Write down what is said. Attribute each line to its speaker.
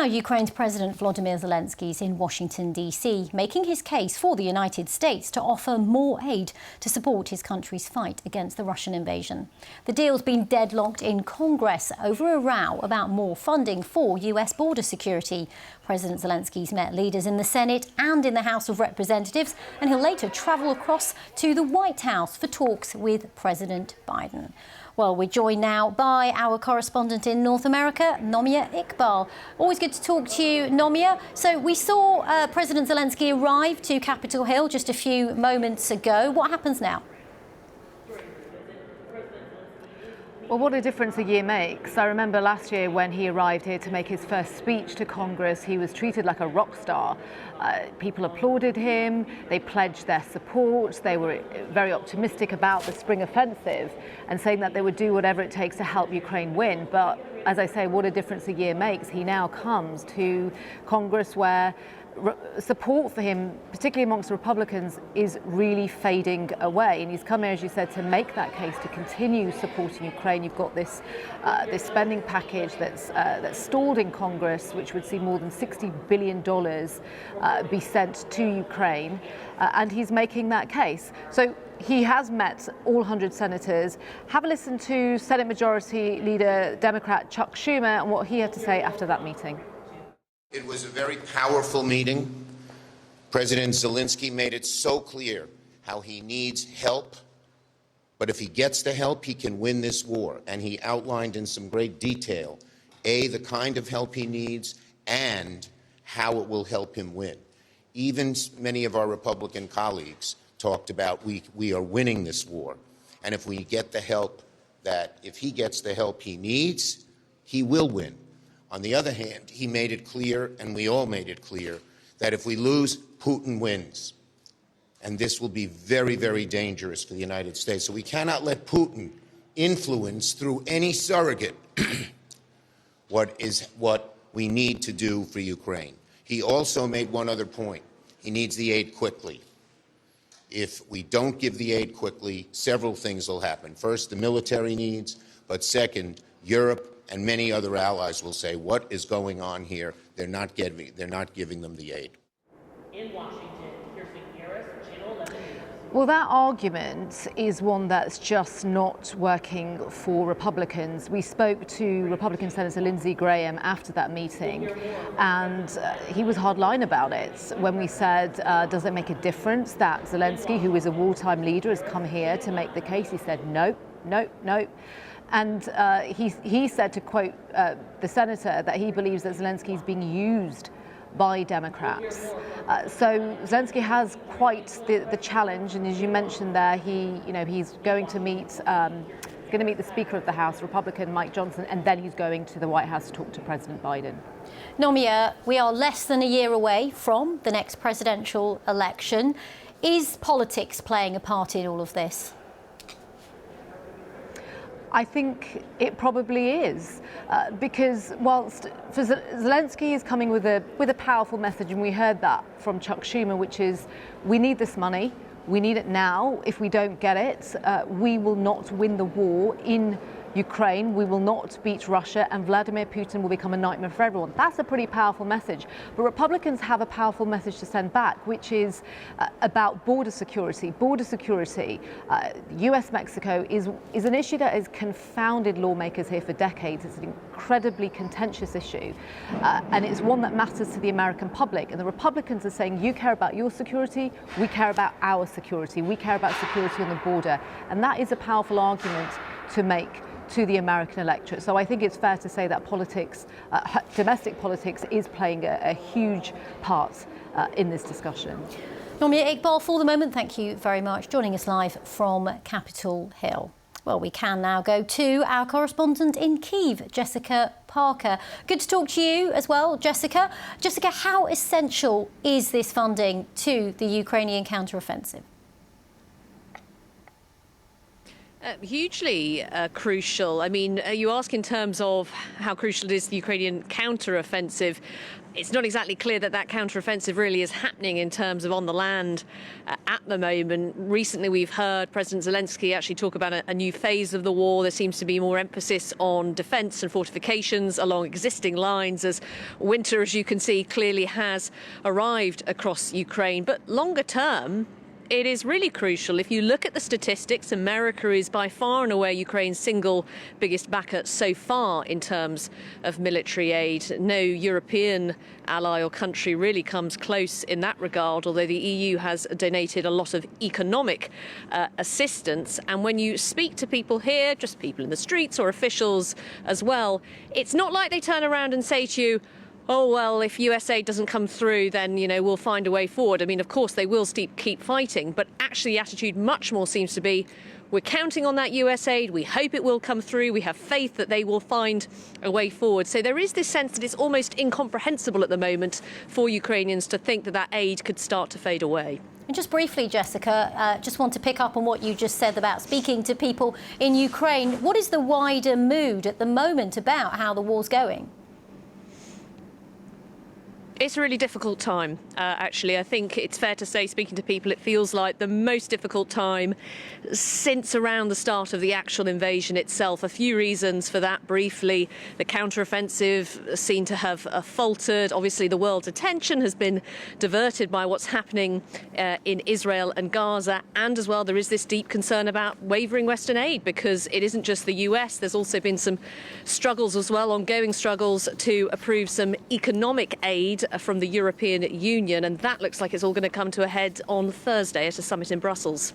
Speaker 1: Now, Ukraine's President Volodymyr Zelensky is in Washington, D.C., making his case for the United States to offer more aid to support his country's fight against the Russian invasion. The deal's been deadlocked in Congress over a row about more funding for US border security. President Zelensky's met leaders in the Senate and in the House of Representatives, and he'll later travel across to the White House for talks with President Biden. Well, we're joined now by our correspondent in North America, Nomia Iqbal. Always good to talk to you, Nomia. So we saw President Zelensky arrive to Capitol Hill just a few moments ago. What happens now?
Speaker 2: Well, what a difference a year makes. I remember last year when he arrived here to make his first speech to Congress, he was treated like a rock star. People applauded him, they pledged their support, they were very optimistic about the spring offensive and saying that they would do whatever it takes to help Ukraine win. But as I say, what a difference a year makes. He now comes to Congress where support for him, particularly amongst Republicans, is really fading away. And he's come here, as you said, to make that case, to continue supporting Ukraine. You've got this spending package that's stalled in Congress, which would see more than $60 billion be sent to Ukraine. And he's making that case. So he has met all 100 senators. Have a listen to Senate Majority Leader Democrat Chuck Schumer and what he had to say after that meeting.
Speaker 3: It was a very powerful meeting. President Zelensky made it so clear how he needs help, but if he gets the help, he can win this war. And he outlined in some great detail, the kind of help he needs and how it will help him win. Even many of our Republican colleagues talked about we are winning this war. And if we get the help if he gets the help he needs, he will win. On the other hand, he made it clear, and we all made it clear, that if we lose, Putin wins. And this will be very, very dangerous for the United States. So we cannot let Putin influence through any surrogate what we need to do for Ukraine. He also made one other point. He needs the aid quickly. If we don't give the aid quickly, several things will happen. First, the military needs, but second, Europe and many other allies will say, what is going on here? They're not giving them the aid.
Speaker 4: In Washington, Kirsten Harris, Channel 11 News.
Speaker 2: Well, that argument is one that's just not working for Republicans. We spoke to Republican Senator Lindsey Graham after that meeting, and he was hardline about it. When we said, does it make a difference that Zelensky, who is a wartime leader, has come here to make the case? He said, no, no, no. And he said, to quote the senator, that he believes that Zelensky is being used by Democrats. So Zelensky has quite the challenge, and as you mentioned there, he's going to meet the Speaker of the House, Republican Mike Johnson, and then he's going to the White House to talk to President Biden.
Speaker 1: Nomia, we are less than a year away from the next presidential election. Is politics playing a part in all of this?
Speaker 2: I think it probably is, because whilst Zelensky is coming with a powerful message, and we heard that from Chuck Schumer, which is, we need this money, we need it now. If we don't get it, we will not win the war in Ukraine, we will not beat Russia, and Vladimir Putin will become a nightmare for everyone. That's a pretty powerful message. But Republicans have a powerful message to send back, which is about border security. Border security, US-Mexico is an issue that has confounded lawmakers here for decades. It's an incredibly contentious issue, and it's one that matters to the American public. And the Republicans are saying, you care about your security, we care about our security, we care about security on the border. And that is a powerful argument to make to the American electorate. So I think it's fair to say that politics, domestic politics, is playing a huge part in this discussion.
Speaker 1: Nomia Iqbal, for the moment, thank you very much. Joining us live from Capitol Hill. Well, we can now go to our correspondent in Kyiv, Jessica Parker. Good to talk to you as well, Jessica. Jessica, how essential is this funding to the Ukrainian counteroffensive?
Speaker 5: Hugely crucial. I mean, you ask in terms of how crucial it is the Ukrainian counter-offensive. It's not exactly clear that that counter-offensive really is happening in terms of on the land at the moment. Recently, we've heard President Zelensky actually talk about a new phase of the war. There seems to be more emphasis on defence and fortifications along existing lines as winter, as you can see, clearly has arrived across Ukraine. But longer term, it is really crucial. If you look at the statistics, America is by far and away Ukraine's single biggest backer so far in terms of military aid. No European ally or country really comes close in that regard, although the EU has donated a lot of economic assistance. And when you speak to people here, just people in the streets or officials as well, it's not like they turn around and say to you, oh, well, if US aid doesn't come through, then, we'll find a way forward. I mean, of course, they will keep fighting, but actually the attitude much more seems to be, we're counting on that US aid, we hope it will come through, we have faith that they will find a way forward. So there is this sense that it's almost incomprehensible at the moment for Ukrainians to think that that aid could start to fade away.
Speaker 1: And just briefly, Jessica, just want to pick up on what you just said about speaking to people in Ukraine. What is the wider mood at the moment about how the war's going?
Speaker 5: It's a really difficult time, actually. I think it's fair to say, speaking to people, it feels like the most difficult time since around the start of the actual invasion itself. A few reasons for that, briefly. The counter-offensive seen to have faltered. Obviously, the world's attention has been diverted by what's happening in Israel and Gaza. And as well, there is this deep concern about wavering Western aid, because it isn't just the US. There's also been some struggles as well, ongoing struggles to approve some economic aid from the European Union, and that looks like it's all going to come to a head on Thursday at a summit in Brussels.